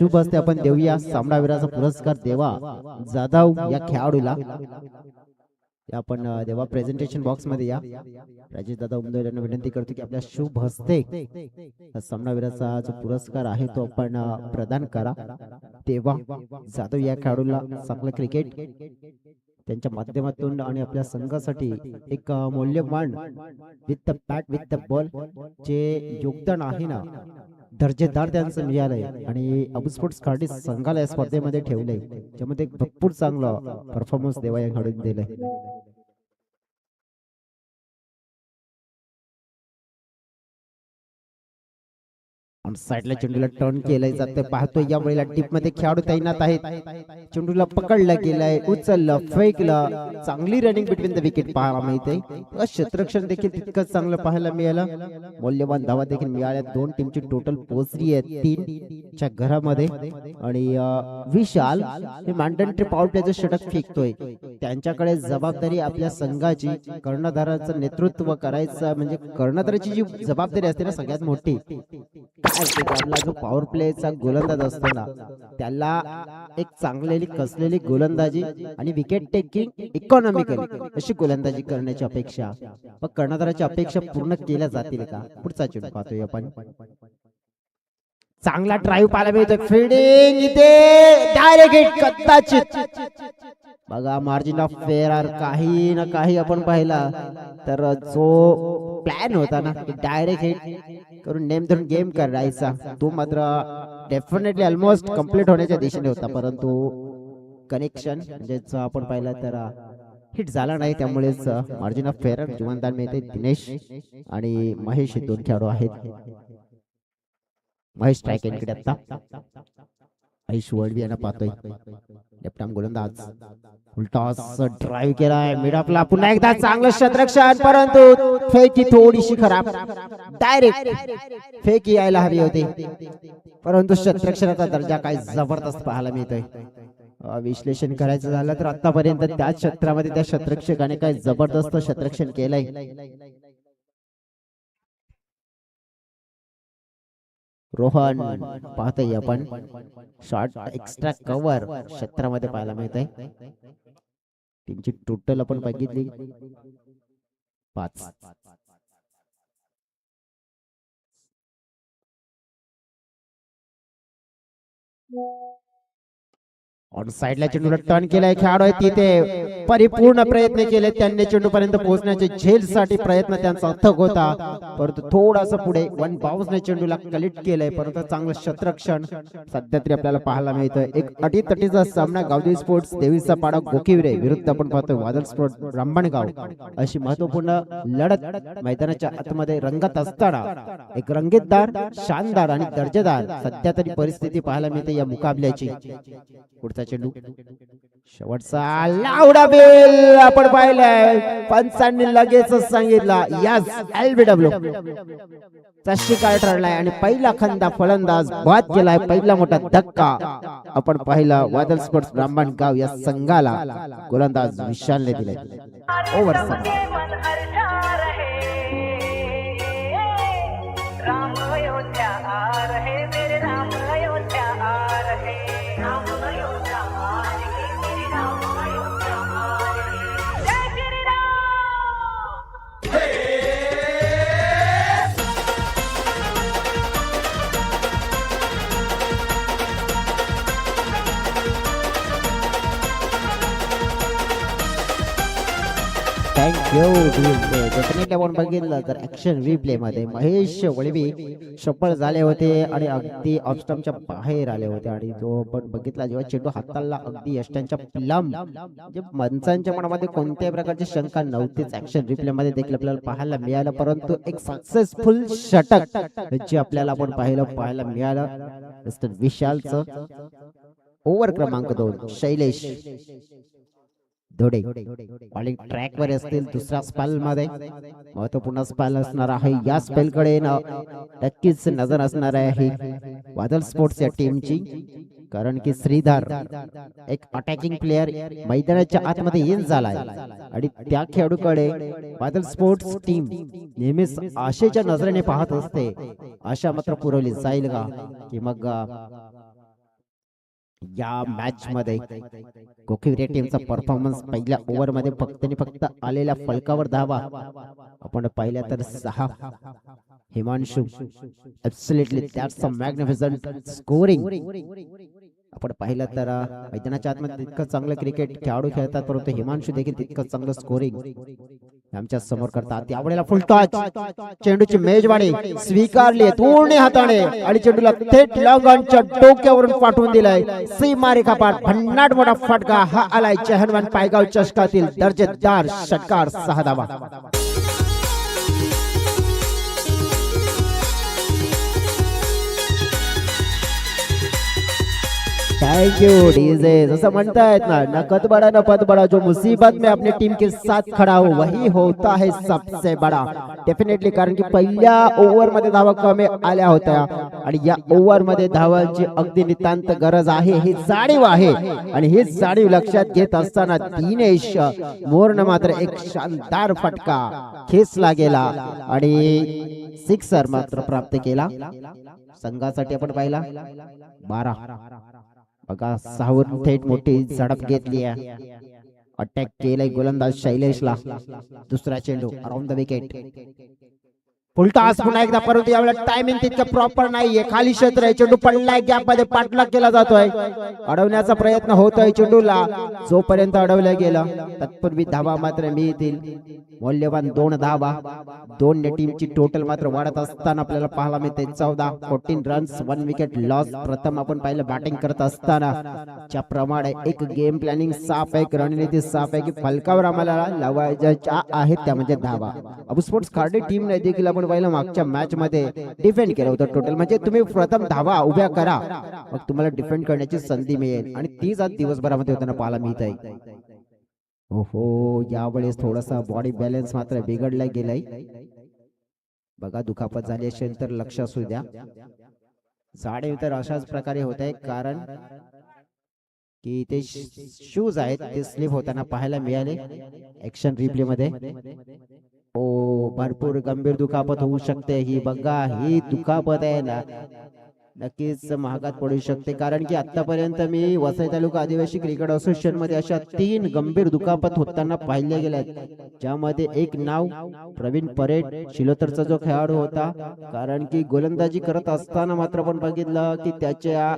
शुभ हस्ते आपण देऊया सामनावीराचा पुरस्कार देवा जाधव या खेळाडूला. आपण देवा प्रेझेंटेशन बॉक्स मध्ये या. राजेश दादा उमदे यांना विनंती करतो की आपल्या शुभ हस्ते सामनावीराचा जो पुरस्कार आहे तो आपण प्रदान करा. देवा जाधव या खेळाडूला चांगलं क्रिकेट त्यांच्या माध्यमातून आणि आपल्या संघासाठी एक मौल्यवान with the bat with the ball जे योगदान आहे ना दर्जेदार त्यांचं मिळालंय आणि अबू स्पोर्ट्स कार्डी संघाला या स्पर्धेमध्ये ठेवलंय, ज्यामध्ये भरपूर चांगला परफॉर्मन्स देवा या खेळाडूने दिलाय. साईडला चेंडूला टर्न केलंय जातं पाहतोय यावेळेला टीप मध्ये खेळाडू तैनात आहेत. चेंडूला पकडलं गेलंय, उचललं, फेकलं, चांगली रनिंग बिटवीन द विकेट पाहायला मिळते. क्षेत्ररक्षण देखील तितकंच चांगलं पाहायला मिळालं. मौल्यवान धावा देखील मिळाल्या. दोन टीमची टोटल पोहोचली आहे 3 च्या घरामध्ये आणि विशाल हे मॅन्डेटरी पॉवर प्लेचं षटक फेकतोय. त्यांच्याकडे जबाबदारी आपल्या संघाची कर्णधाराचं नेतृत्व करायचं म्हणजे कर्णधाराची जी जबाबदारी असते ना सगळ्यात मोठी. जो पॉवर प्लेचा गोलंदाज असतो ना त्याला एक चांगलेली कसलेली गोलंदाजी आणि विकेट टेकिंग इकॉनॉमिकली अशी गोलंदाजी करण्याची अपेक्षा व कर्णधाराची अपेक्षा पूर्ण केल्या जातील का? पुढचा चेंडू पाहतोय आपण. चांगला ड्राईव्ह पाहायला मिळतोय. फिल्डिंग इथे डायरेक्ट हिट कदाचित बघा मार्जिन ऑफ फेअर काही ना काही आपण पाहिला तर जो प्लॅन होता ना डायरेक्ट हिट करून नेम धरून गेम करायचा तो मात्र डेफिनेटली ऑलमोस्ट कंप्लीट होण्याच्या दिशेने होता, परंतु कनेक्शन म्हणजे आपण पाहिला तर हिट झाला नाही. त्यामुळेच मार्जिन ऑफ फेअर जीवनदान मिळते. दिनेश आणि महेश हे दोन खेळाडू आहेत. महेश स्ट्राईक एंडकडे आता महेश वळवी यांना पाहतोय. लेफ्ट आर्म गोलंदाज उलटा ड्राईव्ह केलाय मिड ऑफला. पुन्हा एकदा चांगलं क्षेत्ररक्षण परंतु फेकी थोडीशी खराब. डायरेक्ट फेकी यायला हवी होती परंतु क्षेत्ररक्षणाचा दर्जा काय जबरदस्त पाहायला मिळतोय. विश्लेषण करायचं झालं तर आतापर्यंत त्या क्षेत्रामध्ये त्या क्षेत्ररक्षकाने काय जबरदस्त क्षेत्ररक्षण केलंय. रोहन पाहतोय आपण शॉर्ट एक्स्ट्रा कव्हर क्षेत्रामध्ये पाहायला मिळत आहे. टीमची टोटल आपण बघितली 5. ऑन साइडला चेंडूला टर्न केलाय. खेळाडू आहे तिथे परिपूर्ण प्रयत्न केले त्यांनी चेंडू पर्यंत पोहोचण्याचे. झेलसाठी प्रयत्न त्यांचा अथक होता परंतु थोडासा पुढे वन बाउन्सने चेंडूला कलेक्ट केलंय परंतु चांगलं क्षेत्ररक्षण सध्या तरी आपल्याला पाहायला मिळतोय. एक अटीतटीचा सामना गावदेवी स्पोर्ट्स देवीचा पाडा गोकिवरे विरुद्ध आपण पाहतोय वादळ स्पोर्ट्स ब्राह्मणगाव. अशी महत्वपूर्ण लढत मैदानाच्या आतमध्ये रंगत असताना एक रंगीतदार शानदार आणि दर्जेदार सध्या तरी परिस्थिती पाहायला मिळते या मुकाबल्याची. पुढचा चेंडू शेवटचा लावडा बेल आपण पाहिलाय. पंचांनी लगेच सांगितला यस एलबीडब्ल्यू चा शिकार ठरलाय आणि पहिला खंदा फलंदाज बाद केलाय. पहिला मोठा धक्का आपण पाहिला वादळ स्पोर्ट्स ब्राह्मणगाव या संघाला गोलंदाज विशालने दिले. Over thank you. डेफिनेटली आपण बघितलं तर ऍक्शन रिप्ले मध्ये महेश वळवी सफळ झाले होते आणि अगदी ऑफस्टम्पच्या बाहेर आले होते आणि तो आपण बघितला जेव्हा चेंडू हाताला अगदी यष्टांच्या प्लम म्हणजे माणसांच्या मनामध्ये कोणत्याही प्रकारची शंका नव्हतीच. ऍक्शन रिप्ले मध्ये देखील आपल्याला पाहायला मिळालं परंतु एक सक्सेसफुल षटक जे आपल्याला आपण पाहायला मिळालं मिस्टर विशालचं. ओव्हर क्रमांक 2 शैलेश धोडे बॉलिंग ट्रॅक वर असतील. दुसऱ्या स्पेल मध्ये महत्वपूर्ण स्पेल असणार आहे. या स्पेल कडे नक्कीच नजर असणार आहे वादळ स्पोर्ट्स या टीमची, कारण की श्रीधर एक अटॅकिंग प्लेयर मैदानाच्या आतमध्ये इन झालाय आणि त्या खेळाडूकडे वादळ स्पोर्ट्स टीम नेहमीच आशेच्या नजरेने पाहत असते. आशा मात्र पुरवली जाईल का की मग या मॅच मध्ये कोकिवरे टीमचा परफॉर्मन्स पहिल्या ओव्हर मध्ये फक्त आणि फक्त आलेल्या फलकावर धावा आपण पाहिल्या तर 6. Himanshu absolutely that's a magnificent scoring. आपण पाहिलं तर मैदानाच्या आतमध्ये तितकं चांगलं क्रिकेट खेळाडू खेळतात, परंतु हिमांशु देखील तितकं चांगलं स्कोरिंग आमच्या समोर करतात. त्यावेळेला फुल टॉच चेंडूची मेजवानी स्वीकारली दोन्ही हाताने आणि चेंडूला थेट लॉंग ऑनच्या डोक्यावरून पाठवून दिलाय. सीमारेखा पार भन्नाट मोठा फटका हा आलाय चहनवान पायगाव चषकातील दर्जेदार षटकार 6 धावा. Thank you DJ. जैसा म्हणता है ना, न कद बड़ा न पद बड़ा, जो मुसीबत में अपनी टीम के साथ खड़ा हो वही होता है सबसे बड़ा. डेफिनेटली, कारण की पहिल्या ओव्हर मध्ये धावा कमी आल्या होत्या आणि या ओव्हर मध्ये धावांची अगदी नितांत गरज आहे, ही जाणीव आहे. आणि ही जाणीव लक्षात घेत असताना दिनेश मोरनं मात्र एक शानदार फटका खेचला गेला आणि सिक्सर मात्र प्राप्त केला. संघासाठी आपण पाहिला 12. बघा 6 थेट मोठी झडप घेतली आहे. अटॅक केलाय गोलंदाज शैलेशला. दुसरा चेंडू अराउंड द विकेट. फुलटॉस पुन्हा एकदा, परंतु यावेळेला टायमिंग तितकं प्रॉपर नाहीये. खाली क्षेत्र आहे, चेंडू पडलाय, गॅप मध्ये पाठलाग केला जातोय. अडवण्याचा प्रयत्न होतोय चेंडूला, जोपर्यंत अडवलं गेलं तत्पूर्वी धावा मात्र मिळतील. मौल्यवान 2 धावा. दोन्ही टीमची टोटल मात्र वाढत असताना आपल्याला पाहायला मिळते 14 रन्स 1 विकेट लॉस. प्रथम आपण पाहिलं बॅटिंग करत असताना ज्याप्रमाणे एक गेम प्लॅनिंग साफ आहे, रणनीती साफ आहे की फलकावर आम्हाला लावायच्या आहेत त्या म्हणजे धावा. अबू स्पोर्ट्स कार्डे टीम ने देखील आपण पाहिलं मागच्या मॅच मध्ये डिफेंड केलं होतं टोटल, म्हणजे तुम्ही प्रथम धावा उभ्या करा मग तुम्हाला डिफेंड करण्याची संधी मिळेल आणि तीच आज दिवसभरामध्ये होताना पाहायला मिळत आहे. ओहो, यावेळेस थोडासा बॉडी बॅलन्स मात्र बिघडला गेलाय. बघा दुखापत झाली असेल तर लक्ष असू द्या. जाणीव तर अशाच प्रकारे होत आहे, कारण की ते शूज आहेत ते स्लिप होताना पाहायला मिळाले ऍक्शन रिप्ले मध्ये. ओ, भरपूर गंभीर दुखापत होऊ शकते ही. बघा ही दुखापत आहे ना नक्कीच महागात पडू शकते, कारण की आतापर्यंत मी वसई तालुका आदिवासी क्रिकेट असोसिएशन मध्ये अशा 3 गंभीर दुखापत होताना पाहिले गेल्या, ज्यामध्ये एक नाव प्रवीण परेड शिलोतरचा जो खेळाडू होता, कारण की गोलंदाजी करत असताना मात्र आपण बघितलं की त्याच्या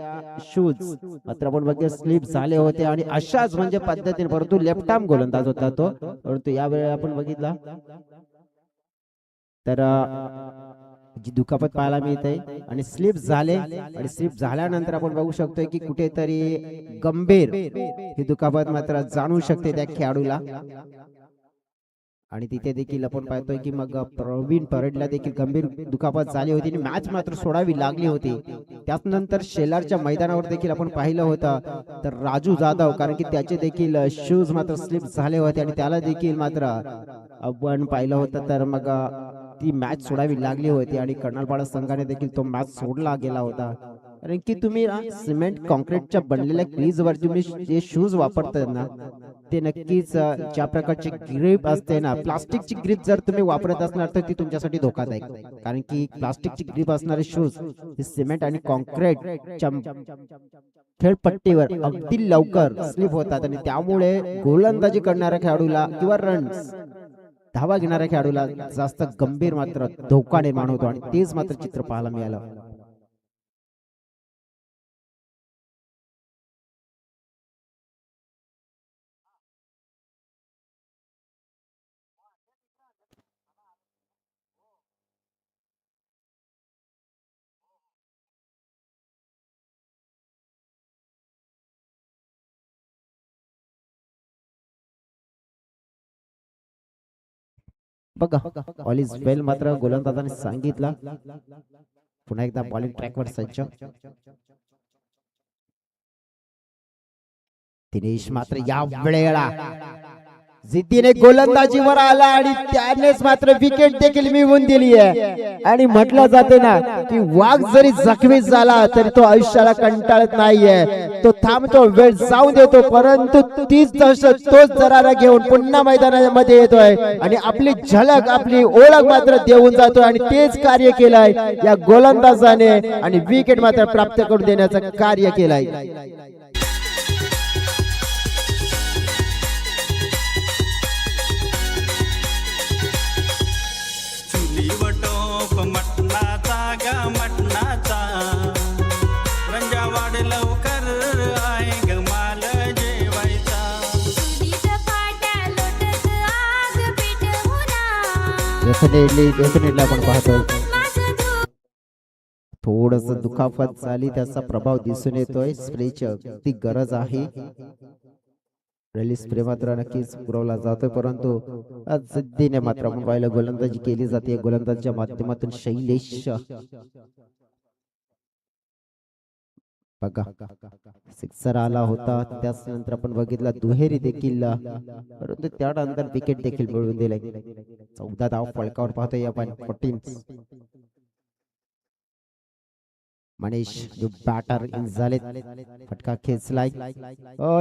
शूज मात्र आपण बघितलं स्लिप झाले होते आणि अशाच म्हणजे पद्धतीने, परंतु लेफ्ट आर्म गोलंदाज होता तो, परंतु यावेळी आपण बघितला तर जी दुखापत पाहायला मिळते आणि स्लिप झाले आणि स्लिप झाल्यानंतर आपण बघू शकतोय की कुठेतरी गंभीर ही दुखापत मात्र जाणू शकते त्या खेळाडूला. आणि तिथे देखील आपण पाहतोय की मग प्रवीण परेडला देखील गंभीर दुखापत झाली होती आणि मॅच मात्र सोडावी लागली होती. त्यानंतर शेलारच्या मैदानावर देखील आपण पाहिलं होतं तर राजू जाधव, कारण की त्याचे देखील शूज मात्र स्लिप झाले होते आणि त्याला देखील मात्र आपण पाहिलं होतं तर मग ती मॅच सोडावी लागली होती आणि कर्नालपाडा संघाने देखील तो मॅच सोडला गेला होता. कारण की तुम्ही सिमेंट कॉन्क्रीटच्या बनलेल्या क्रीजवर तुम्ही जे शूज वापरतात ना ते नक्कीच ज्या प्रकारची ग्रिप असते ना, प्लास्टिकची ग्रिप जर तुम्ही वापरत असणार तर ती तुमच्यासाठी धोकादायक, कारण की प्लास्टिकची ग्रिप असणारे शूज हे सिमेंट आणि कॉन्क्रीटच्या खेळपट्टीवर अगदी लवकर स्लिप होतात आणि त्यामुळे गोलंदाजी करणाऱ्या खेळाडूला किंवा रन्स धावा घेणाऱ्या खेळाडूला जास्त गंभीर मात्र धोका निर्माण होतो आणि तेच मात्र चित्र पाहायला मिळालं. बघा ऑल इज वेल मात्र गोलंदाजाने सांगितलं. पुन्हा एकदा बॉलिंग ट्रॅकवर सज्ज. दिनेश मात्र या वेळेला जिद्दीने गोलंदाजीवर आला आणि त्यानेच मात्र विकेट देखील मिळवून दिली आहे. आणि म्हटलं जाते ना की वाघ जरी जखमी झाला तरी तो आयुष्याला कंटाळत नाहीये, तो थांबतो, वेळ जाऊन देतो, परंतु तीच तोच दरारा घेऊन पुन्हा मैदानामध्ये येतोय आणि आपली झलक आपली ओळख मात्र देऊन जातोय आणि तेच कार्य केलंय या गोलंदाजाने आणि विकेट मात्र प्राप्त करून देण्याचं कार्य केलंय. वाढ लवकर आहे गमाल जेवायचा. डेफिनेटली आपण पाहतोय थोडस दुखापत झाली, त्याचा प्रभाव दिसून येतोय. स्प्रेची अगदी गरज आहे. रिलीज स्प्रे मात्र नक्कीच पुरवला जातोय, परंतु जिद्दीने मात्र आपण पाहिलं गोलंदाजी केली जाते. गोलंदाजीच्या माध्यमातून शैलेश बघा सिक्सर आला होता, त्याच नंतर आपण बघितला दुहेरी देखील, परंतु त्यानंतर विकेट देखील मिळवून दिले. 14 धाव फलकावर पाहतोय आपण. 14 मनीष जो बॅटर इन झाले, फटका खेचलाय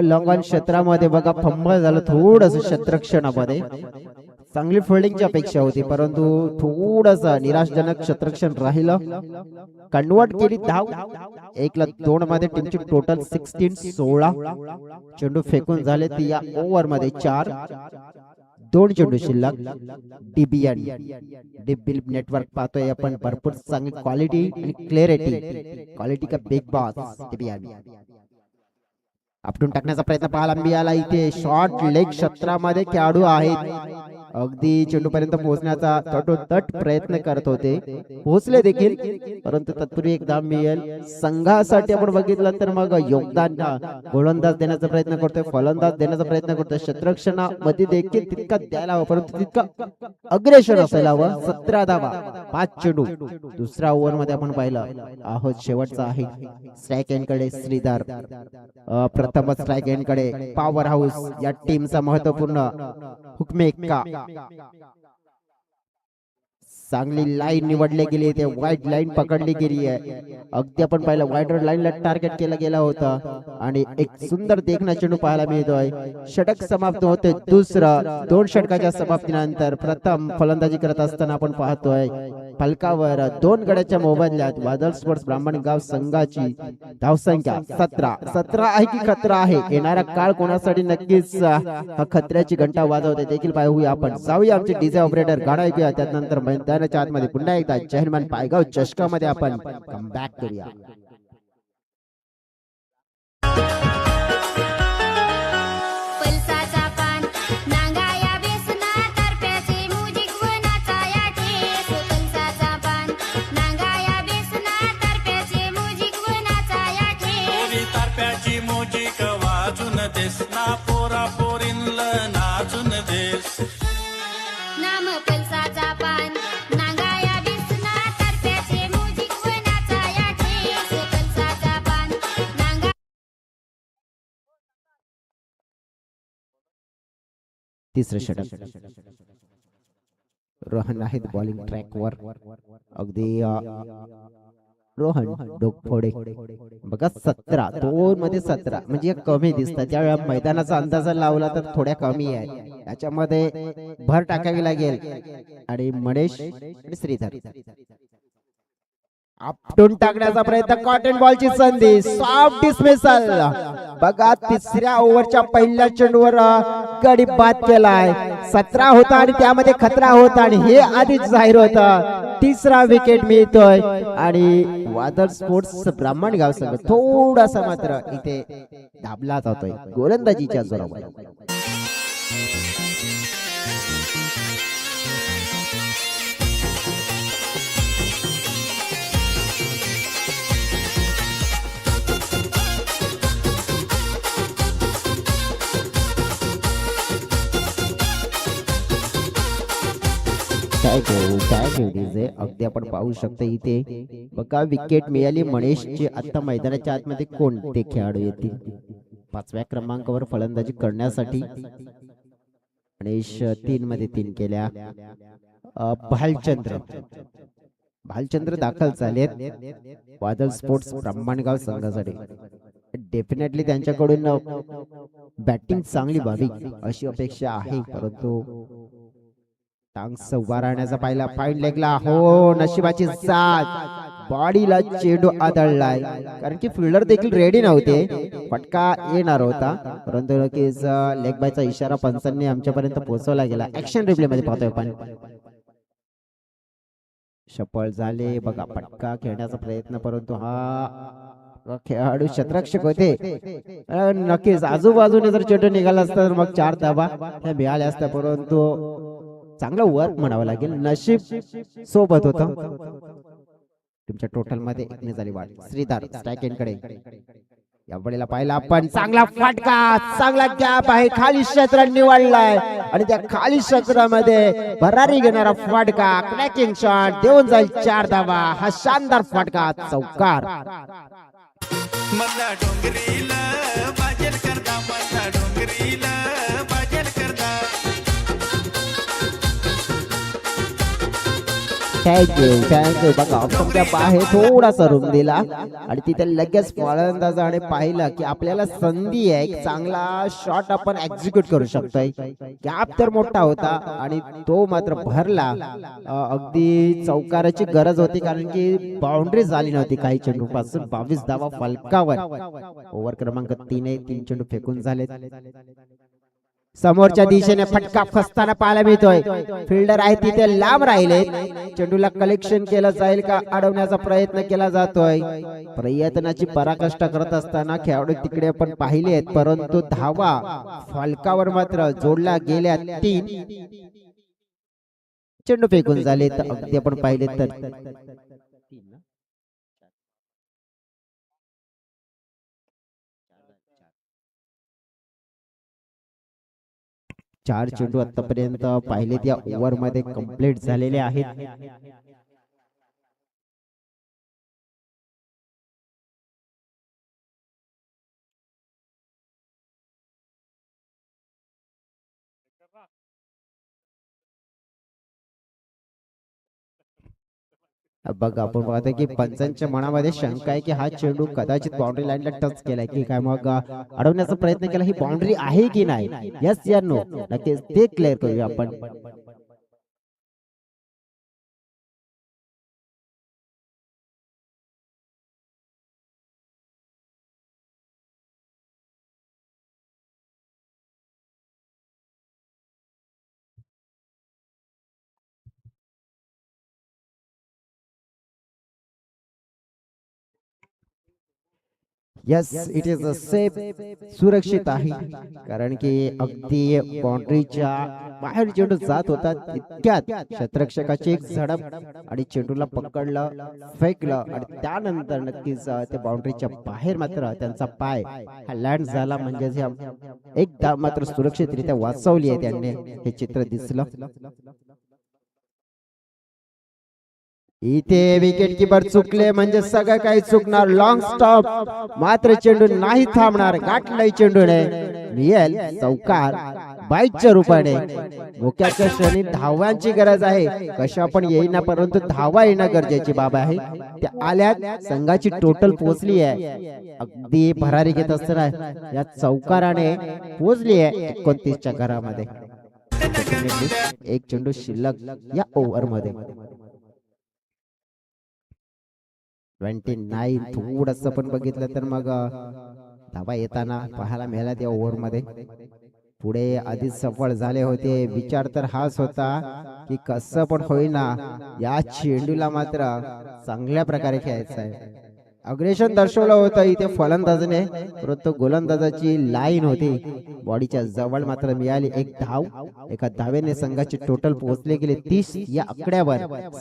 लॉंग ऑन क्षेत्रामध्ये. बघा फंबल झालं थोडस क्षेत्रक्षणामध्ये. चांगली फिल्डिंगची अपेक्षा होती, परंतु थोडस निराशजनक क्षेत्रक्षण राहिलं. कन्वर्ट केली धाव 1-2 मध्ये. टीमची टोटल 16 चेंडू फेकून झाले. ती या ओव्हर मध्ये 4, 2 चेंडू शिल्लक. डीबीएन डीबी नेटवर्क पाहतोय आपण. भरपूर चांगली क्वालिटी आणि क्लॅरिटी का बिग बॉस डीबीएन. आपटून टाकण्याचा प्रयत्न पाहायला मिळाला इथे. शॉर्ट लेग क्षेत्रामध्ये खेळाडू आहेत, अगदी चेंडू पर्यंत पोहोचण्याचा तटोतट प्रयत्न करत होते. पोहोचले देखील, परंतु तत्पूर्वी एक धाव मिळेल संघासाठी. आपण बघितलं तर मग योगदान गोलंदाज देण्याचा प्रयत्न करतोय, फलंदाज देण्याचा प्रयत्न करतोय. क्षेत्ररक्षणामध्ये देखील तितका द्यायला हवं, परंतु तितका अग्रेशन असायला हवं. 17 धावा 5 चेंडू. दुसऱ्या ओव्हर मध्ये आपण पाहिलं आहोत, शेवटचा आहे. स्ट्राईक एंड कडे श्रीधर, प्रथम स्ट्राईक एंड कडे पॉवर हाऊस या टीमचा महत्वपूर्ण हुकमेक्का. चांगली लाईन निवडली गेली, ते वाईट लाईन पकडली गेली आहे. अगदी आपण पाहिलं वाईड लाईनला टार्गेट केला गेला होता आणि एक सुंदर देखणा चेंडू पाहायला मिळतोय. षटक समाप्त होते. दुसरं 2 षटकाच्या समाप्तीनंतर प्रथम फलंदाजी करत असताना आपण पाहतोय फलकावर 2 गड्याच्या मोबदल्यात वादळ स्पोर्ट्स ब्राह्मणगाव संघाची धावसंख्या 17 आहे की खतरा आहे. येणारा काळ कोणासाठी नक्कीच खतऱ्याची घंटा वाजवते देखील पाहूया आपण. जाऊया आमचे डीजे ऑपरेटर गाणं ऐकूया, त्यानंतर मैदानाच्या आतमध्ये पुन्हा एकदा चेअरमन पायगाव चषकामध्ये आपण कम बॅक करूया. ना पोरा पोरीनल नाचून देस. नाम पलसाचा पान नांगाया बिसना तरप्याचे मुजिक वनाचा या ठेस. पलसाचा पान नांगा. तिसरे षटक रोहन आहेत बॉलिंग ट्रॅकवर. अगदी रोहन डोकफोडे. बघा 17 2 मध्ये 17 म्हणजे कमी दिसतात. त्यावेळेला मैदानाचा अंदाज लावला तर थोड्या कमी आहे. याच्यामध्ये भर टाकावी लागेल. आणि मनीष आणि श्रीधर आपटून टाकण्याचा प्रयत्न. कॉटन बॉलची संधी, सॉफ्ट डिसमिसल. बघा तिसऱ्या ओव्हरच्या पहिल्या चेंडूवर गडी बाद केलाय. 17 होता आणि त्यामध्ये खतरा होता आणि हे आधीच जाहीर होता. तिसरा विकेट मिळतोय आणि वादळ स्पोर्ट्स ब्राह्मणगाव संघ थोडासा मात्र इथे दाबला जातोय गोलंदाजीच्या जोरावर. अगदी आपण पाहू शकतो इथे. बघा विकेट मिळाली मनीषची. आता मैदानाच्या आतमध्ये कोणते खेळाडू येतील 5व्या क्रमांकावर फलंदाजी करण्यासाठी? मनीष 3 मध्ये 3 केल्या. भालचंद्र दाखल झालेत वादळ स्पोर्ट्स ब्राह्मणगाव संघासाठी. डेफिनेटली त्यांच्याकडून बॅटिंग चांगली व्हावी अशी अपेक्षा आहे, परंतु टांग्स उभा राहण्याचा पाहिला. फाईन लेगला हो नशिबाची साथ. बॉडीला चेंडू आदळलाय कारण की फिल्डर देखील रेडी नव्हते. फटका येणार होता, परंतु नक्कीच लेग बायचा इशारा पंचांनी आमच्यापर्यंत पोहोचवला गेला. ऍक्शन रिप्ले मध्ये पाहतोय आपण. सफळ झाले बघा. फटका खेळण्याचा प्रयत्न, परंतु हा खेळाडू क्षेत्ररक्षक होते. नक्कीच आजूबाजूने जर चेंडू निघाला असता तर मग 4 धावा ह्या मिळाल्या असत्या, परंतु चांगलं वर्क म्हणावं लागेल, नशीब सोबत होतं. तुमच्या टोटल मध्ये एकने झाली वाढ. श्रीधर स्ट्राइक एंड कडे या वेळेला पाहिला आपण, चांगला फटका, चांगला गॅप आहे, खाली क्षेत्र निवडलाय आणि त्या खाली क्षेत्रामध्ये भरारी घेणारा फटका, क्रॅकिंग शॉट देऊन जाईल 4 धावा. हा शानदार फटका, चौकार. मधला डोंगरीला बाजेल करता, मधला डोंगरीला बाजेल करता. थँक्यू. बघा ऑप्शनच्या बाहेर थोडासा रूम दिला आणि तिथे लगेच फलंदाजाने पाहिलं की आपल्याला संधी आहे, एक चांगला शॉट आपण एक्झिक्यूट करू शकतोय. गॅप तर मोठा होता आणि तो मात्र भरला. अगदी चौकाराची गरज होती कारण की बाउंड्री झाली नव्हती काही चेंडू पासून. 22 धावा फलकावर. ओव्हर क्रमांक 3 चेंडू फेकून झाले. समोरच्या दिशेने फटका फसताना पाहायला मिळतोय. फिल्डर आहे तिथे लांब राहिले. चेंडूला कलेक्शन केलं जाईल का अडवण्याचा प्रयत्न केला जातोय. प्रयत्नाची पराकाष्ठा करत असताना खेळाडू तिकडे आपण पाहिले आहेत, परंतु धावा फलकावर मात्र जोडला गेल्या 3. चेंडू फेकून झाले तर अगदी आपण पाहिले तर 4 चेंडू आतापर्यंत पाहिले त्या ओव्हर मध्ये कंप्लीट झालेले आहेत. बघा आपण पाहतो की पंचांच्या मनामध्ये शंका आहे की हा चेंडू कदाचित बाउंड्री लाईनला टच केलाय की काय, मग अडवण्याचा प्रयत्न केला. ही बाउंड्री आहे की नाही, यस या नो, नक्कीच ते क्लिअर करूया आपण. Yes it is a safe, सुरक्षित आहे कारण की अगदी बाउंड्रीच्या बाहेर चेंडू जात होता तितक्यात क्षेत्ररक्षकाची एक झडप आणि चेंडूला पकडलं, फेकलं आणि त्यानंतर नक्कीच ते बाउंड्रीच्या बाहेर मात्र त्यांचा पाय हा लँड झाला. म्हणजे एकदा मात्र सुरक्षितरित्या वाचवली आहे त्यांनी, हे चित्र दिसलं. इथे विकेट किपर चुकले म्हणजे सगळं काही चुकणार. लॉंग स्टॉप, मात्र चेंडू नाही थांबणार. गाठलाय चेंडूने, मिळेल चौकार 22च्या रूपाने. धोक्याच्या क्षणी धावांची गरज आहे, कशा पण येईना परंतु धावा येणं गरजेची बाब आहे. त्या आल्या, संघाची टोटल पोहोचली आहे. अगदी भरारी घेत असताना या चौकाराने पोहोचली आहे 29च्या घरामध्ये. एक चेंडू शिल्लक या ओव्हर मध्ये. 29 थोडस पण बघितलं तर मग धावा येताना पाहायला मिळाला त्या ओव्हर मध्ये. पुढे आधीच सफळ झाले होते. विचार तर हाच होता की कसं पण होईना या चेंडूला मात्र चांगल्या प्रकारे खेळायचं आहे. अग्रेशन दर्शवलं होतं इथे फलंदाजाने, परंतु गोलंदाजाची लाईन होती बॉडीच्या जवळ मात्र मिळाली एक धाव. एका धावेने संघाची टोटल पोहोचले गेले 30 या आकड्यावर.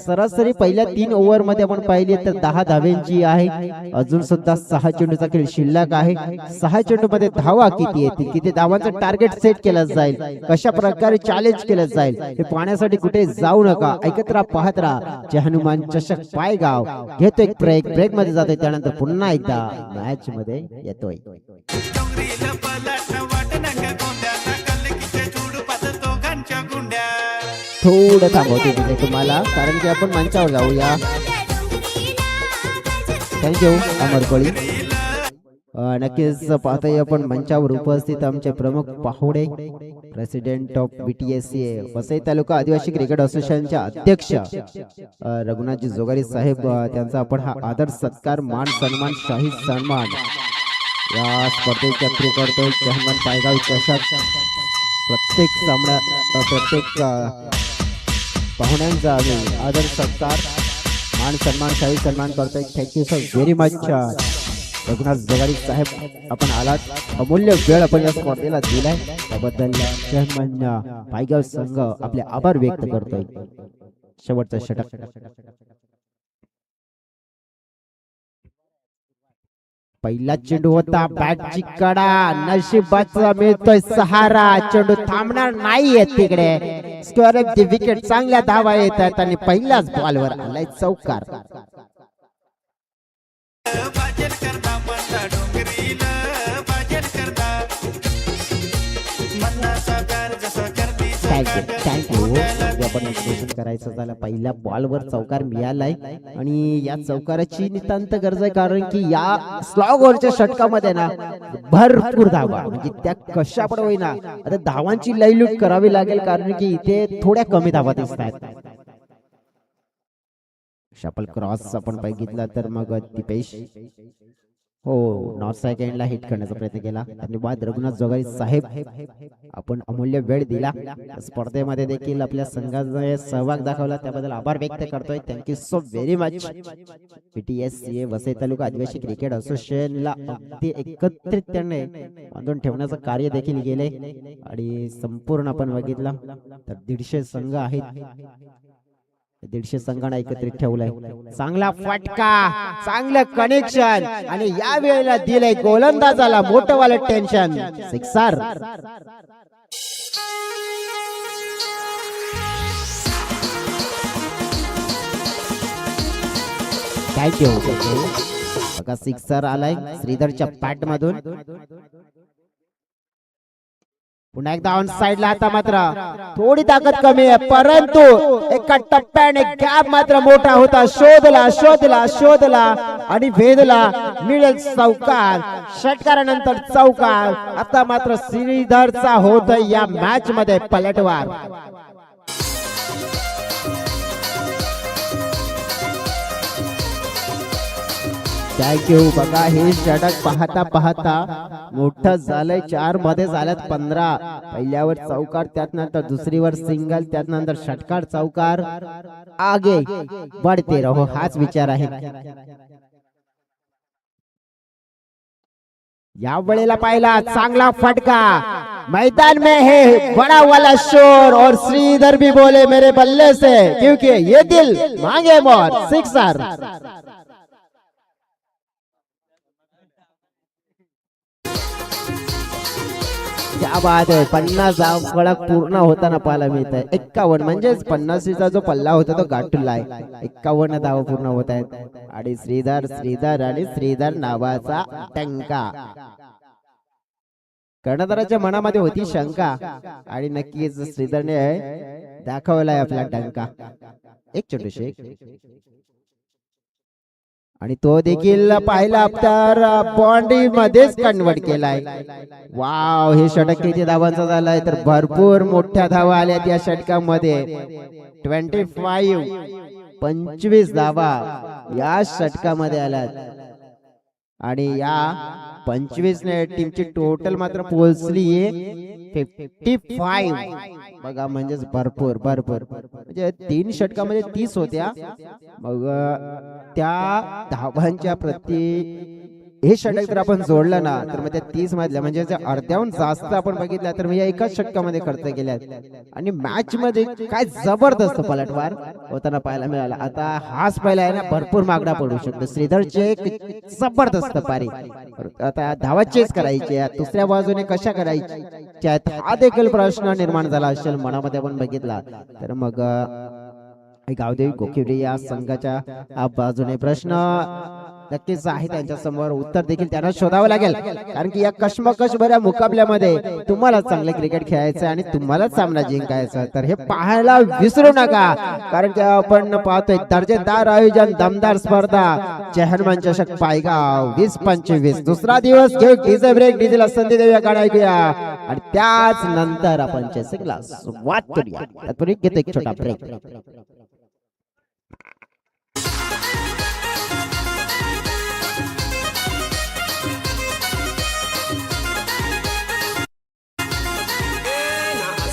सरासरी पहिल्या 3 ओव्हर मध्ये आपण पाहिली तर 10 धावेंची आहे. अजून सुद्धा 6 चेंडूचा खेळ शिल्लक आहे. 6 चेंडू मध्ये धावा किती येतील, किती धावांचं टार्गेट सेट केलं जाईल, कशा प्रकारे चॅलेंज केलं जाईल हे पाहण्यासाठी कुठे जाऊ नका. ऐकत राहा, पाहत राहा. जय हनुमान चषक पायगाव घेतो एक ब्रेक मध्ये जातोय, त्यानंतर पुन्हा एकदा मॅच मध्ये येतोय. थोडं थांबवतो तिथे तुम्हाला कारण की आपण मंचावर जाऊया. थँक्यू अमर कोळी. नक्कीच पाहतोय आपण मंचावर उपस्थित आमचे प्रमुख पाहुणे, president of BTSA Vasai taluka Adivasi cricket असोसिएशनचे अध्यक्ष रघुनाथजी जोगारी साहेब, त्यांचा आपण हा आदर सत्कार, मान सन्मान, शाही सन्मान या स्पर्धेच्या थ्रू करतोय. जहमान पायगाव चषक प्रत्येक सामना, प्रत्येक पाहुण्यांचा आम्ही आदर सत्कार, मान सन्मान, शाही सन्मान करतोय. Thank you sir very much. Raghunath Jogadi साहेब आपण आलात, अमूल्य वेळ आपण या स्पर्धेला दिलाय त्याबद्दल चेअरमन पायगाव संघ आपले आभार व्यक्त करतोय. शेवटचा षटक पहिला चेंडू होता, बॅटची कडा, नशिबाचा मिळतोय सहारा, चेंडू थांबणार नाहीये तिकडे. स्क्वेअर ऑफ द विकेट, चांगल्या धावा येत आहेत आणि पहिल्याच बॉलवर आलाय चौकार. बाजेल करदा मन्ना डोंगरीला बाजेल करदा मन्नाचा प्यार जसा करती थँक्यू. आपण विश्लेषण करायचं झालं, पहिल्या बॉलवर चौकार मिळालाय आणि या चौकाराची नितांत गरज आहे, कारण की या स्लॉग ओव्हरच्या षटकामध्ये ना भरपूर धावा, म्हणजे त्या कशा पण होईना आता धावांची लयलूट करावी लागेल, कारण की इथे थोड्या कमी धावा दिसत आहेत. शपल क्रॉस आपण बघितला तर मग दिपेश हो नॉर्थ सेकंडला हिट करण्याचा प्रयत्न केला. धन्यवाद रघुनाथ जोगारी साहेब, आपण अमूल्य वेळ दिला स्पर्धेमध्ये देखील आपल्या संघाने सहभाग दाखवला त्याबद्दल आभार व्यक्त करतोय. Thank you so very much. PTSCA Vasai taluka Adivasi cricket असोसिएशनला अगदी एकत्रित त्यांनी बांधून ठेवण्याचं कार्य देखील केले आणि संपूर्ण आपण बघितला तर 150 संघ आहेत, 150 संघांना एकत्रित ठेवलंय. चांगला फटका, चांगलं कनेक्शन आणि या वेळेला दिलंय गोलंदाजाला मोठं वालं टेन्शन. सिक्सर. थँक्यू. बघा सिक्सर आलाय श्रीधरच्या पॅट मधून. पुन्हा एकदा ऑन साइडला, आता मात्र थोडी ताकद कमी आहे, परंतु एका टप्प्याने गॅप मात्र मोठा होता. शोधला आणि भेदला. मिळेल चौकार, षटकारानंतर चौकार. आता मात्र श्रीधरचा होत या मॅच मध्ये पलटवार. थँक्यू. बघा हे षटक पाहता पाहता मोठं झालंय. 4 मध्ये झाल्यात 15. पहिल्यावर चौकार, त्यानंतर दुसरीवर सिंगल, त्यानंतर षटकार चौकार. आगे बढ़ते रहो हाच विचार आहे. या वेळेला पाहिला चांगला फटका, मैदान में है बड़ा वाला शोर और श्रीधर भी बोले मेरे बल्ले से क्योंकि ये दिल मांगे मोर. सिक्सर. क्या बात आहे. 50 कडक पूर्ण होताना पाहायला मिळत आहे. 51 म्हणजेच 50चा जो पल्ला होता तो गाठला आहे. 51 धावा पूर्ण होत आहेत आणि श्रीधर नावाचा टंका. कर्णधाराच्या मनामध्ये होती शंका आणि नक्कीच श्रीधरने दाखवलाय आपला टंका. एक चेंडू आणि तो देखील पाहिला तर बाउंड्री मध्येच कन्वर्ट केलाय. वाव, हे षटक किती धावांचा झालाय तर भरपूर मोठ्या धावा आल्यात या षटकामध्ये. 25 धावा या षटकामध्ये आल्यात आणि या 25 ने टीमची टोटल मात्र पोहोचली 55. बघा म्हणजेच भरपूर म्हणजे 3 षटकामध्ये 30 होत्या. मग त्या धावांच्या प्रति हे षटक जर आपण जोडलं ना तर मग त्या 30 मधल्या म्हणजे अर्ध्याहून जास्त आपण बघितलं तर म्हणजे एकाच षटकामध्ये खर्च केल्यात आणि मॅच मध्ये काय जबरदस्त पलटवार होताना पाहायला मिळाला. आता हाच पहिला आहे ना भरपूर मागणा पडू शकतो. श्रीधरचे एक जबरदस्त पारी. आता धावा चेस करायची, दुसऱ्या बाजूने कशा करायच्या हा देखील प्रश्न निर्माण झाला असेल मनामध्ये आपण बघितला तर मग गावदेवी गोकिवडे या संघाच्या बाजूने प्रश्न नक्कीच आहे त्यांच्या समोर. उत्तर देखील त्यांना शोधावं लागेल कारण की या कश्मकश भऱ्या मुकाबल्यामध्ये तुम्हाला चांगले क्रिकेट खेळायचं आणि तुम्हालाच सामना जिंकायचा. तर हे पाहायला विसरू नका कारण की आपण पाहतोय दर्जेदार आयोजन, दमदार स्पर्धा. चेअरमन चषक पायगाव 2025 दुसरा दिवस. घेऊ डीजे ब्रेक, डीजेला संधी देऊया, गाणं ऐकूया आणि त्याच नंतर आपण चेसिंगला सुरुवात करूया. तत्पूर्वी घेतो एक छोटा ब्रेक.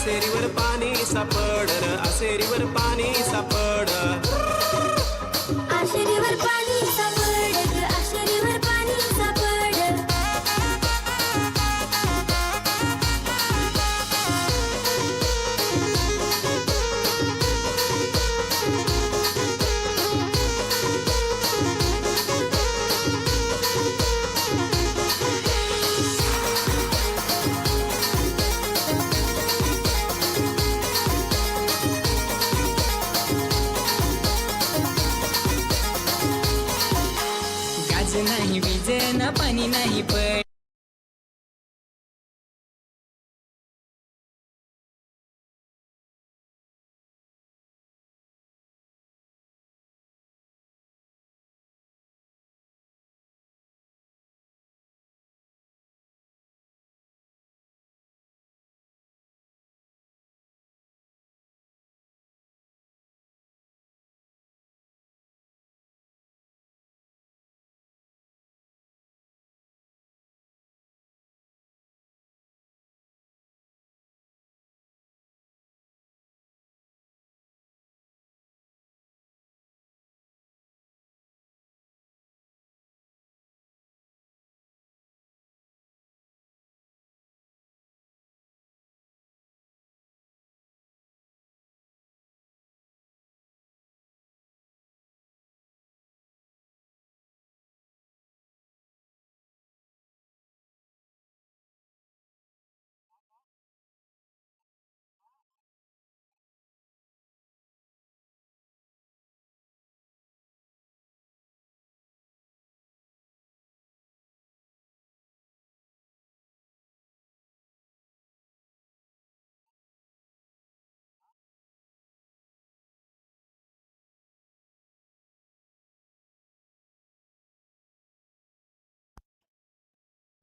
आसेरीवर पाणी सापड, आसेरीवर पाणी सापड, आशेरीवर पाणी सापड, आशेरीवर पाणी सापड. पाण्याला पाणी नाही पड.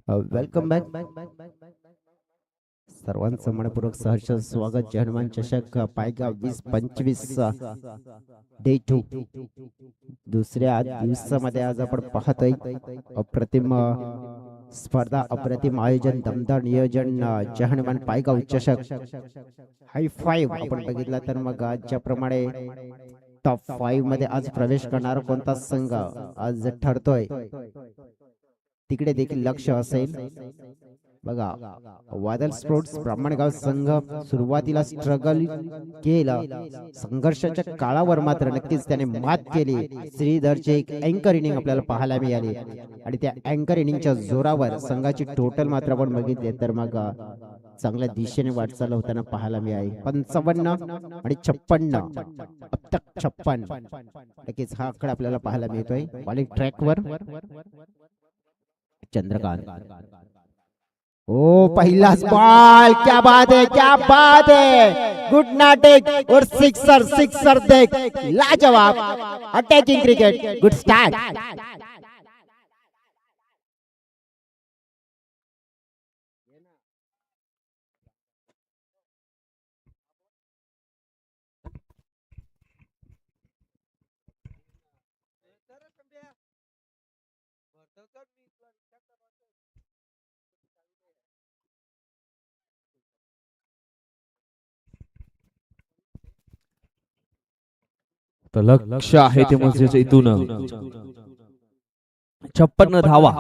वेलकम बॅक सर्वांचं मनपूर्वक सहर्ष स्वागत. जय हनुमान चषक पायगा 2025 डे 2 दुसऱ्या दिवसामध्ये आज आपण पाहतोय अप्रतिम स्पर्धा, अप्रतिम आयोजन, दमदार नियोजन. जय हनुमान पायगाव चषक हाय 5 आपण बघितला तर मग आजच्या प्रमाणे टॉप 5 मध्ये आज प्रवेश करणारा कोणता संघ आज ठरतोय तिकडे देखील लक्ष असेल. बघा, वादळ स्पोर्ट्स ब्राह्मणगाव संघ सुरुवातीला स्ट्रगल केलं, संघर्षाच्या काळावर मात्र नक्कीच त्याने मात केली. श्रीधरची एक अँकर इनिंग आपल्याला पाहायला मिळाली आणि त्या अँकर इनिंगच्या जोरावर संघाची टोटल मात्र आपण बघितले तर मग चांगल्या दिशेने वाटचाल होताना पाहायला मिळाली. 55 आणि 56 अब तक 56 नक्कीच हा आकडा आपल्याला पाहायला मिळतोय. बॉलिंग ट्रॅकवर चंद्रकांत. ओ पहिलाच बॉल, क्या बात है, क्या बात है, गुड नाटेक और सिक्सर सिक्सर देख, लाजवाब अटैकिंग क्रिकेट, गुड स्टार्ट. तर लक्ष आहे ते म्हणजे इथून 56 धावा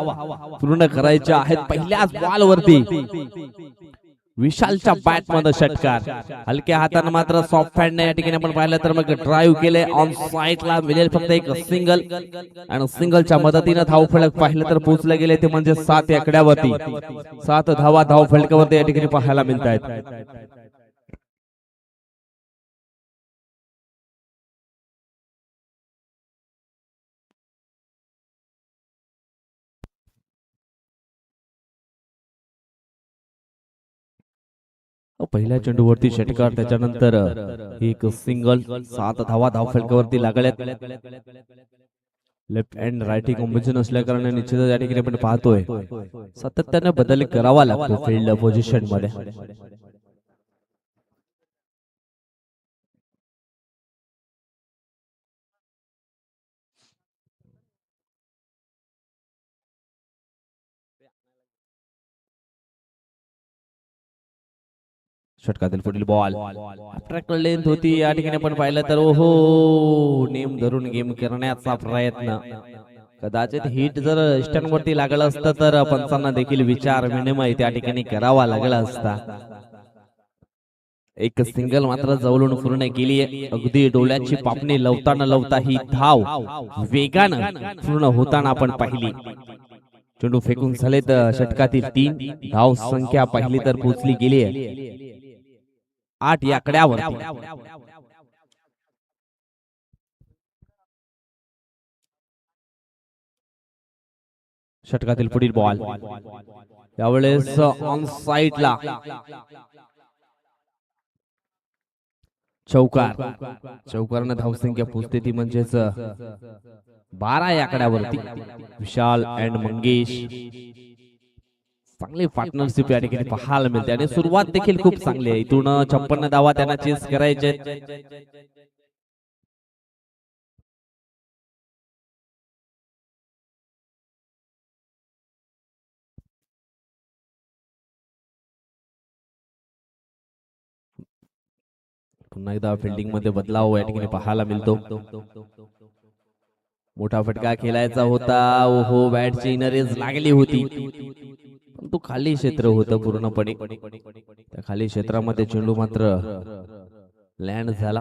पूर्ण करायच्या आहेत पहिल्याच बॉल वरती. विशालच्या बॅट मध्ये षटकार, हलक्या हाताने मात्र सॉफ्ट हँड या ठिकाणी आपण पाहिलं तर मग ड्राईव्ह केले. ऑन साईडला मिळेल फक्त एक सिंगल आणि सिंगलच्या मदतीने धाव फलक पाहिलं तर पोहोचले गेले ते म्हणजे 7 आकड्यावरती. 7 धावा धाव फलकावरती या ठिकाणी पाहायला मिळत आहेत. पहिल्या चेंडूवरती षटकार, त्याच्यानंतर एक सिंगल. 7 धावा धाव फलकावरती लागल्यात. लेफ्ट हँड राईटी कॉम्बिनेशन असल्या कारणाने निश्चितच या ठिकाणी आपण पाहतोय सातत्याने बदल करावा लागतो फील्ड पोझिशन मध्ये. षटकातील पुढील बॉल ट्रॅक्टर लेंथ होती या ठिकाणी आपण पाहिलं तर ओहो, नेम धरून गेम करण्याचा प्रयत्न. कदाचित हिट जर स्टंप वरती लागलं असतं तर पंचांना देखील विचार विनिमय त्या ठिकाणी करावा लागला असता. एक सिंगल मात्र जवळून पूर्ण केली. अगदी डोळ्याची पापणी लवताना लवता ही धाव वेगानं पूर्ण होताना आपण पाहिली. चेंडू फेकून झाले तर षटकातील 3 धाव संख्या पाहिली तर पोहोचली गेली आहे 8 या आकड्यावरती. षटकातील पुढील बॉल यावेळेस ऑन साइडला चौकारनं धावसंख्या पोहोचते ती म्हणजेच 12 या आकड्यावरती. विशाल अँड मंगेश चांगली पार्टनरशिप या ठिकाणी पाहायला मिळते आणि सुरुवात देखील खूप चांगली आहे. इथून 56 धावा त्यांना चेस करायचे. पुन्हा एकदा फिल्डिंग मध्ये बदलाव या ठिकाणी पाहायला मिळतो. मोठा फटका खेळायचा होता. ओहो बॅटची इनरेज लागली होती परंतु खाली क्षेत्र होतं पूर्णपणे. त्या खाली क्षेत्रामध्ये चेंडू मात्र लँड झाला.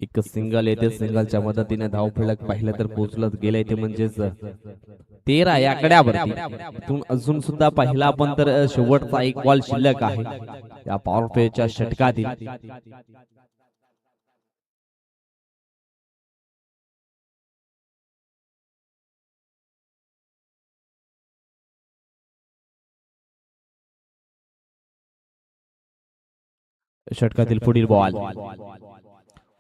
एक सिंगल येते. सिंगलच्या मदतीने धाव फलक पाहिलं तर पोहोचलंच गेलंय ते म्हणजेच 13 या आकड्यावरती. इथून अजून सुद्धा पाहिला आपण तर शेवटचा एक बॉल शिल्लक आहे या पॉवर प्लेच्या षटकातील. षटकातील पुढील बॉल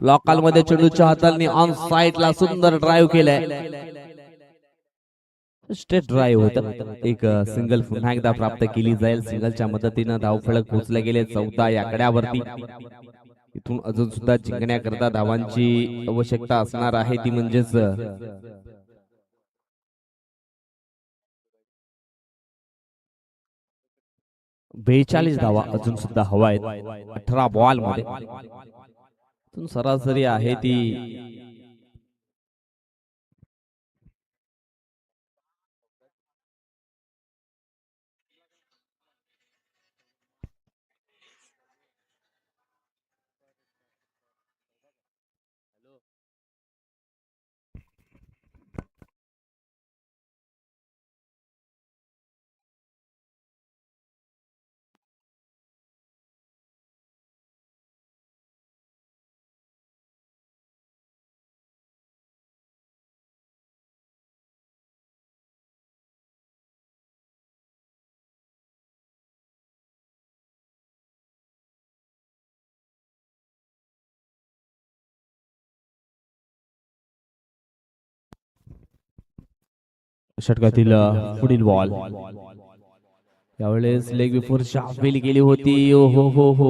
लॉकल मध्ये चेंडूच्या हाताने ऑन साइडला सुंदर ड्राईव्ह केलाय. स्ट्रेट ड्राईव्ह होतं. एक सिंगल पुन्हा एकदा प्राप्त केली जाईल. सिंगलच्या मदतीनं धावफलक पोहोचले गेले 14 या आकड्यावरती. इथून अजून सुद्धा जिंकण्याकरता धावांची आवश्यकता असणार आहे ती म्हणजेच 42 धावा अजून सुद्धा हवा आहेत 18 बॉल मध्ये. सरासरी आहे ती षटकातील पुढील बॉल यावेळेस लेग बिफोर हवेली गेली होती. ओ हो हो हो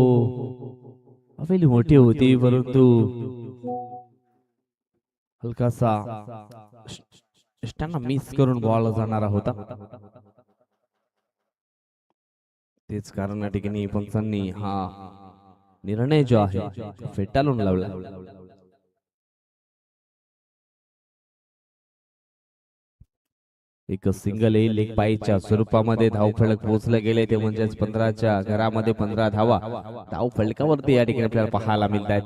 हवेली मोठी होती परंतु हलकासा स्टंप मिस करून बॉल जाणारा होता. तेच कारण या ठिकाणी पंचांनी हा निर्णय जो आहे फेटाळून लावला. एक सिंगल येईल. लेग पाईच्या स्वरूपामध्ये धावफलक पोहोचले गेले ते म्हणजेच 15च्या घरामध्ये 15 धावा धावफलकावरती या ठिकाणी आपल्याला पाहायला मिळत आहेत.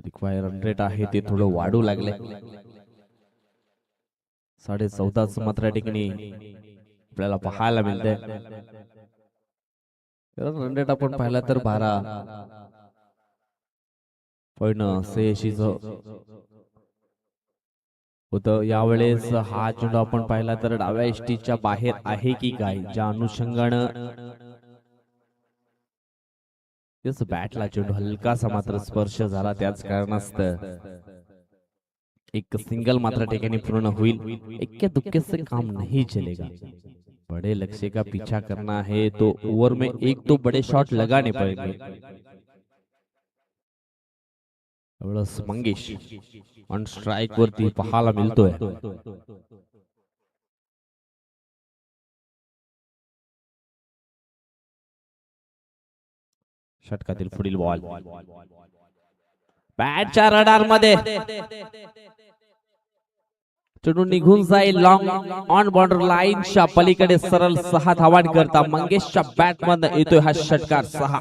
रिक्वायर रन रेट आहे ते थोडं वाढू लागले. 14.5 मात्र या ठिकाणी आपल्याला पाहायला मिळतंय. रन रेट आपण पाहिला तर 12.86 होतं. यावेळेस हा चेंडू आपण पाहिला तर डाव्या एसटीच्या बाहेर आहे की काय, ज्या अनुषंगानं बॅटला चेंडू हलकासा मात्र स्पर्श झाला, त्याच कारणास्तव एक सिंगल मात्र ठिकाणी पूर्ण होईल. इक्के दुक्के से काम नहीं चलेगा. बड़े लक्ष्य का पीछा करना है तो ओवर में एक तो बड़े शॉट लगाने पड़ेंगे. मंगेश ऑन स्ट्राइक वरती पाहायला मिळतोय. षटकातील पुढील बॉल बॅटच्या रडार मध्ये चेंडू निघून जाईल. लॉंग ऑन बॉर्डर लाईनच्या पलीकडे सरळ 6 धावांकरता मंगेशच्या बॅट मध्ये येतोय हा षटकार. 6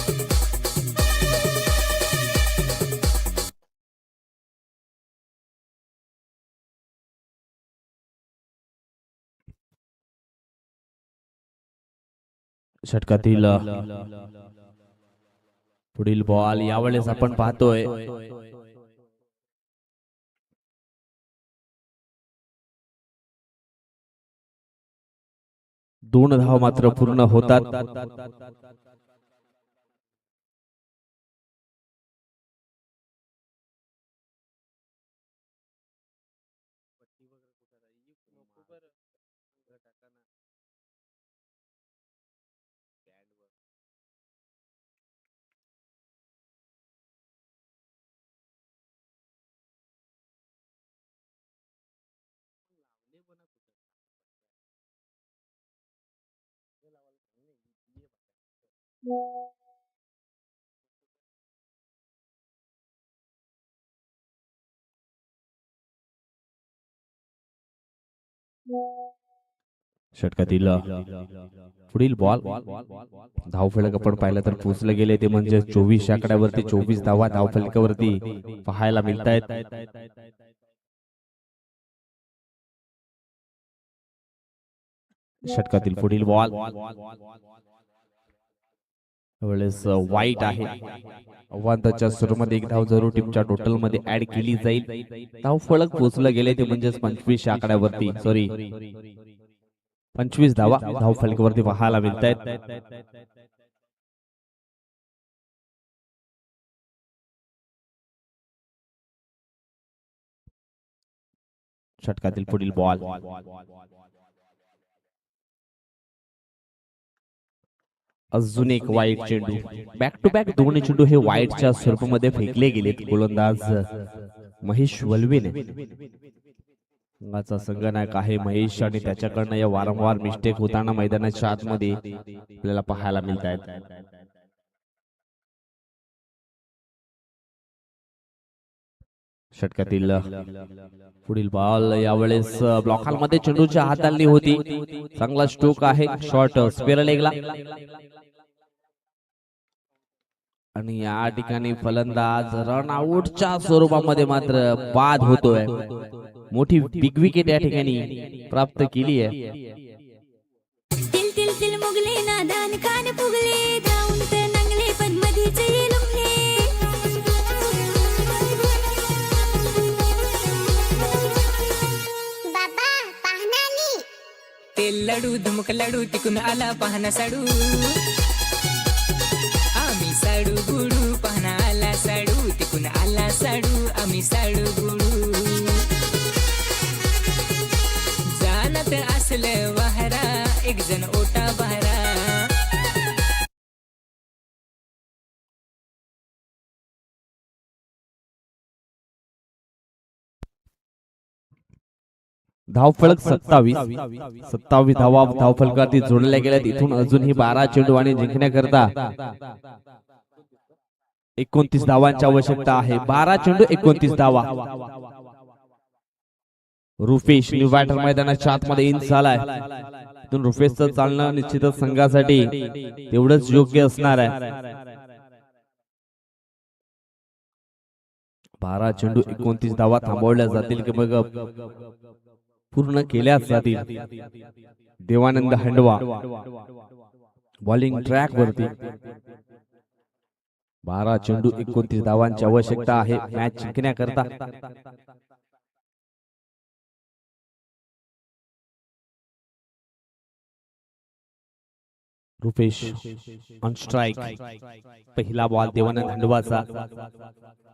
5 षटकातील पुढील बॉल यावेळेस आपण पाहतोय दोन धाव मात्र पूर्ण होतात. षटकातील पुढील बॉल धावफलक आपण पाहिलं तर पोचले गेले ते म्हणजे 24 आकड्यावरती 24 धावा धावफलकावरती पाहायला मिळत आहेत. षटकातील पुढील बॉल वेळेस वाईट आहे. आव्हानाच्या सुरूमध्ये एक धाव जरूर टीमच्या टोटल मध्ये ऍड केली जाईल. धावफलक पोचले गेले ते म्हणजे 25 आकड्यावरती 25 धावा धावफलकावरती पाहायला मिळत आहेत. षटकातील पुढील बॉल अजून एक वाईट चेंडू. बॅक टू बॅक दोन्ही चेंडू हे वाईटच्या स्वरूपामध्ये फेकले गेलेत. गोलंदाज महेश वल्वेने संघाचा संघनायक आहे महेश आणि त्याच्याकडनं या वारंवार मिस्टेक होताना मैदानाच्या आतमध्ये आपल्याला पाहायला मिळत आहेत. षटकातील पुढील बॉल यावेळेस ब्लॉकमध्ये चेंडूच्या हाताळली होती. चांगला स्ट्रोक आहे. शॉर्ट स्क्वेअर लेगला आणि या ठिकाणी फलंदाज रन आउटच्या स्वरूपामध्ये मात्र बाद होतोय. मोठी बिग विकेट या ठिकाणी प्राप्त केली आहे. तिल तिल तिल मुगले नादान कान फुगले धावून तर नंगले पण मधीच लुंगले बाबा पाहनानी तेल लाडू धमक लाडू टिकून आला पाहना साडू आम्ही साडू गुडू पाहना आला साडू टिकून आला साडू आम्ही साडू गुडू जानत असलं वाहरा एक जण ओटा बहरा. धावफलक 27 धावा धावफलकावरती जोडल्या गेल्यात. इथून अजूनही 12 चेंडू आणि जिंकण्याकरता 29 धावांची आवश्यकता आहे. 12 चेंडू 29 धावा. रुफेश न्यू बॅटर मैदानाच्या आतमध्ये इन झालाय. इथून रुफेशचं चालणं निश्चितच संघासाठी तेवढंच योग्य असणार आहे. 12 चेंडू 29 धावा थांबवल्या जातील की मग पूर्ण केल्या जातील. देवानंद हंडवा बॉलिंग ट्रॅक वरती. 12 चेंडू 29 धावांची आवश्यकता आहे मॅच जिंकण्याकरता. Rupesh on strike. पहिला बॉल देवानंद हंडवाचा.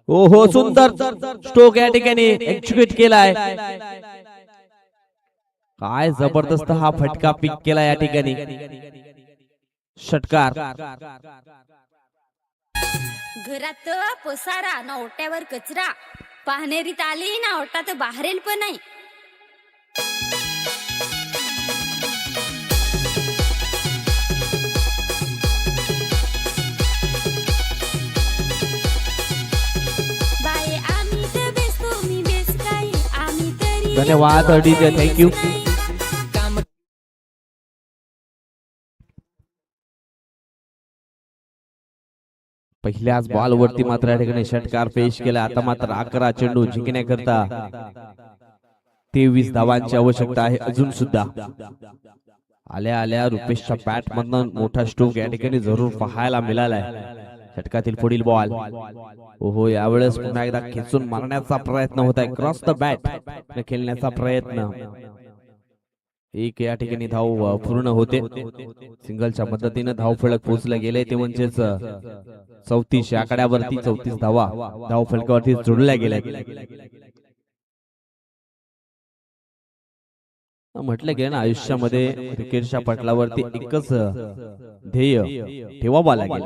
ओहो सुंदर स्ट्रोक या ठिकाणी एक्झिक्यूट केलाय. काय जबरदस्त हा फटका पिक केला या ठिकाणी. षटकार. घरात पसारा ना ओट्यावर कचरा पाहणेरीत आली ना ओटात बाहेरेल पण नाही. बाय आम्ही तर बेस तुम्ही बेस काय आम्ही तरी धन्यवाद डीजे. थँक्यू. काम पहिल्याच बॉल वरती मात्र या ठिकाणी षटकार पेश केला. आता मात्र 11 चेंडू जिंकण्याकरता 23 धावांची आवश्यकता आहे अजून सुद्धा. आल्या आल्या रुपेशच्या बॅट मधनं मोठा स्ट्रोक या ठिकाणी जरूर पाहायला मिळालाय. षटकातील पुढील बॉल. ओहो, यावेळेस पुन्हा एकदा खेचून मारण्याचा प्रयत्न होत आहे. क्रॉस द बॅट खेळण्याचा प्रयत्न. एक या ठिकाणी धाव पूर्ण होते. सिंगलच्या मदतीने धाव फलक पोहोचले गेले ते म्हणजेच 34 आकड्यावरती 34 धावा धाव फलकावरती जोडल्या गेल्या. म्हटलं गेलं ना, आयुष्यामध्ये क्रिकेटच्या पटलावरती एकच ध्येय ठेवावा लागेल.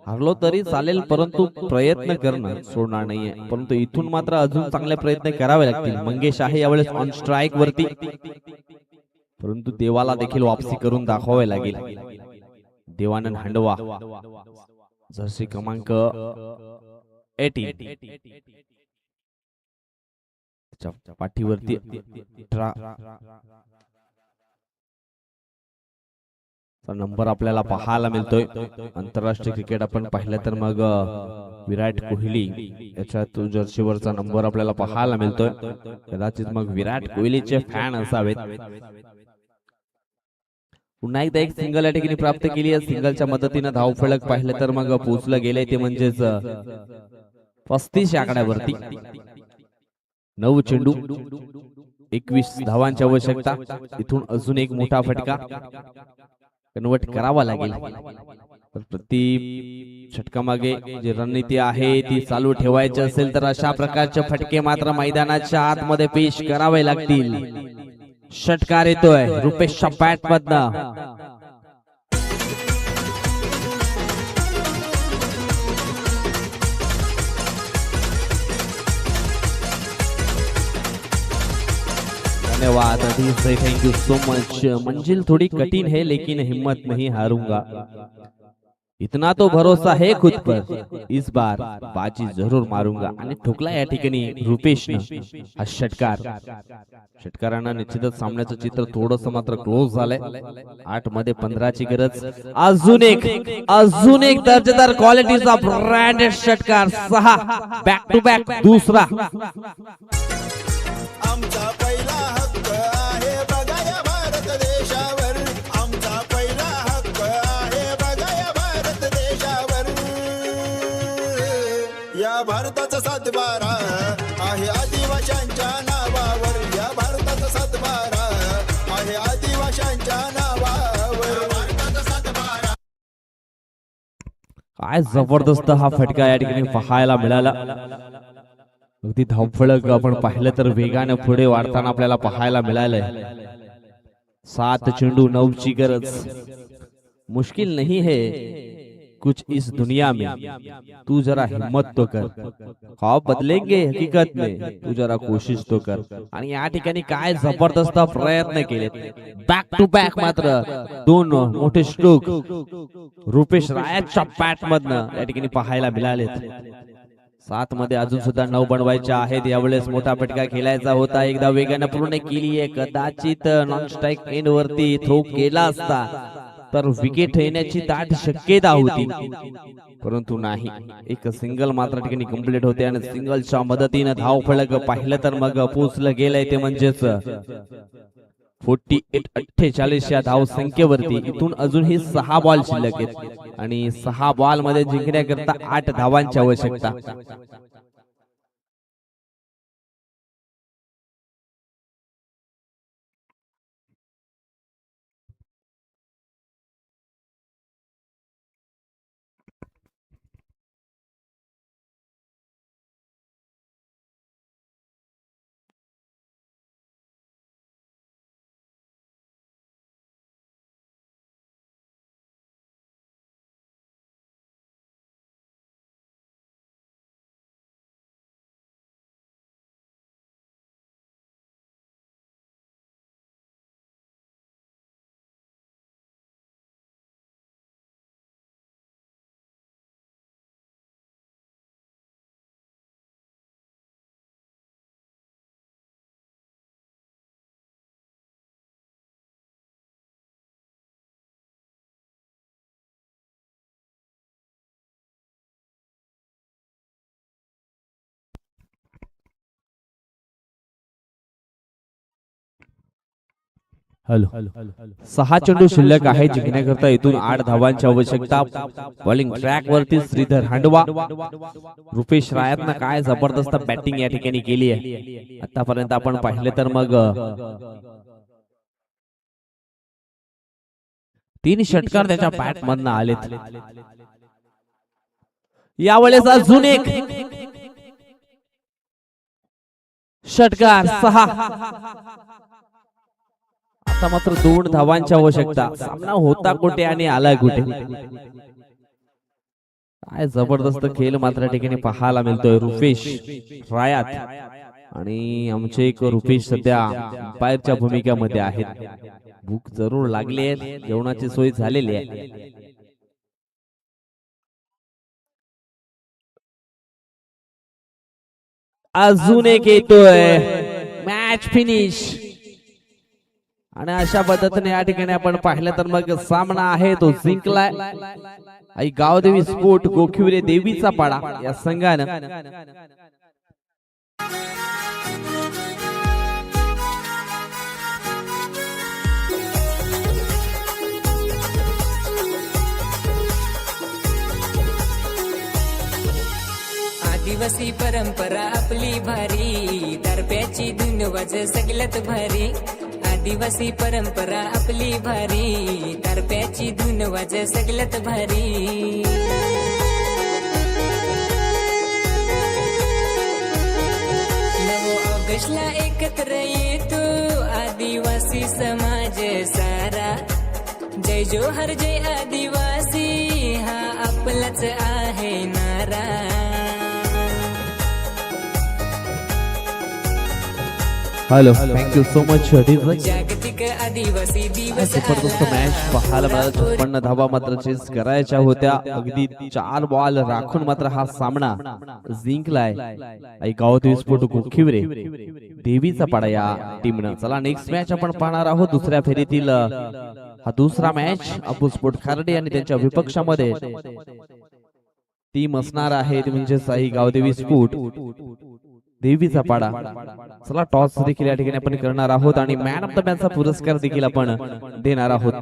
हरलो तरी चालेल, परंतु प्रयत्न करणं सोडणार नाहीये. परंतु इथून मात्र अजून चांगले प्रयत्न करावे लागतील. मंगेश आहे यावेळेस ऑन स्ट्राईक वरती, परंतु देवाला देखील वापसी करून दाखवावे लागेल. देवानंद हांडवा, जर्सी क्रमांक 18, पाठीवरती 18 नंबर आपल्याला पाहायला मिळतोय. आंतरराष्ट्रीय क्रिकेट आपण पाहिलं तर मग विराट कोहली याच्या जर्सीवरचा नंबर आपल्याला पाहायला मिळतोय. कदाचित मग विराट कोहलीचे फॅन असावेत. पुन्हा एकदा एक सिंगल या ठिकाणी प्राप्त केली आहे. सिंगलच्या मदतीने धाव फलक पाहिलं तर मग पोहोचलं गेलंय ते म्हणजेच 35 आकड्यावरती. 9 चेंडू 21 धावांची आवश्यकता. इथून अजून एक मोठा फटका कन्वर्ट करावा लागेल. प्रति षटकामागे जी रणनीती आहे ती चालू ठेवायची असेल तर अशा प्रकारचे फटके मात्र मैदानाच्या आतमध्ये पेश करावे लागतील. षटकार येतोय रुपेशच्या बॅट मधनं. धन्यवाद, थैंक यू सो मच. मंजिल थोड़ी कठिन है लेकिन हिम्मत नहीं हारूंगा. इतना तो भरोसा है खुद पर, इस बार बाजी जरूर मारूंगा. आणि ठोकला या ठिकाणी रुपेशनं हा षटकार. षटकारांना निश्चितच सामन्याचं चित्र थोडस मात्र क्लोज झालंय. 8 मध्ये 15 ची गरज. अजून एक दर्जेदार क्वालिटीचा ब्रँडेड षटकार. 6 बॅक टू बॅक दुसरा. आमचा पहिला हक्क आहे बघाया भारत देशावर. आमचा पहिला हक्क आहे बघाया भारत देशावर. या भारताचा सातबारा आहे आदिवाशांच्या नावावर. या भारताचा सातबारा आहे आदिवाशांच्या नावावर. भारताचा सातबारा. काय जबरदस्त हा फटका या ठिकाणी पाहायला मिळाला. अगदी धावफलक आपण पाहिलं तर वेगाने पुढे वाढताना आपल्याला पाहायला मिळालंय. 7 चेंडू 9 ची गरज. मुश्किल नहीं है कुछ इस दुनिया में, तू जरा हिम्मत तो कर. ख्वाब बदलेंगे हकीकत में, तू जरा कोशिश तो कर. आणि या ठिकाणी काय जबरदस्त प्रयत्न केलेत. बॅक टू बॅक मात्र 2 मोठे स्ट्रोक रुपेश रायाच्या बॅट मधनं या ठिकाणी पाहायला मिळालेत. 7 मध्ये अजून सुद्धा 9 बनवायच्या आहेत. यावेळेस मोठा फटका खेळायचा होता. एकदा वेगाने पूर्ण केली आहे. कदाचित नॉन स्ट्राईक एंड वरती थ्रो केला असता तर विकेट येण्याची दाट शक्यता होती, परंतु नाही. एक सिंगल मात्र ठिकाणी कंप्लीट होते आणि सिंगलच्या मदतीने धाव फलक पाहिलं तर मग पोहोचलं गेलंय ते म्हणजेच 48 या धाव संख्येवरती. इथून अजूनही 6 बॉल शिल्लक आहेत आणि 6 बॉल मध्ये जिंकण्याकरता 8 धावांची आवश्यकता. हॅलो 6 चेंडू शिल्लक आहे. जिंकण्याकरता इथून 8 धावांची आवश्यकता. बॉलिंग ट्रॅक वरती श्रीधर हांडवा. रुपेश रायतनं काय जबरदस्त बॅटिंग या ठिकाणी केली आहे. आतापर्यंत आपण पाहिले तर मग 3 षटकार त्याच्या बॅट मधनं आलेत. यावेळेस अजून एक षटकार 6. आता मात्र 2 धावांची आवश्यकता. सामना होता कुठे आणि आलाय कुठे. काय जबरदस्त खेळ मात्र या ठिकाणी पाहायला मिळतोय. रुपेश रायात आणि आमचे एक रुपेश सध्या अंपायरच्या भूमिकेमध्ये आहेत. भूक जरूर लागली आहे. जेवणाची सोय झालेली आहे. अजून एक येतोय. Match finish. आणि अशा पद्धतीने या ठिकाणी आपण पाहिलं तर मग सामना आहे तो जिंकलाय आई गावदेवी स्पोर्ट गोखिवरे देवीचा पाडा या संघानं. आदिवासी परंपरा आपली भारी, तारप्याची धुन वाज सगळ्यात भारी. आदिवासी परंपरा आपली भारी, तारप्याची धुन वाज सगळ्यात भारी. 9 ऑगस्टला एकत्र येतो आदिवासी समाज सारा. जय जोहर जय आदिवासी हा आपलाच आहे नारा. Hello thank you so much. जागतिक आदिवासी दिवस जबरदस्त मॅच पाहायला मिळाला. 56 धावा मात्र चेस करायच्या होत्या. अगदी 4 बॉल राखून मात्र हा सामना जिंकलाय आई गावदेवी स्पोर्ट गोखिवरे देवीचा पाडा या टीमनं. चला नेक्स्ट मॅच आपण पाहणार आहोत. दुसऱ्या फेरीतील हा दुसरा मॅच अबू स्पोर्ट खार्डे आणि त्यांच्या विपक्षामध्ये टीम असणार आहे ती म्हणजे साई गावदेवी स्पोर्ट देवीचा पाडा. चला टॉस देखील या ठिकाणी आपण करणार आहोत आणि मॅन ऑफ द मॅचचा पुरस्कार देखील आपण देणार आहोत.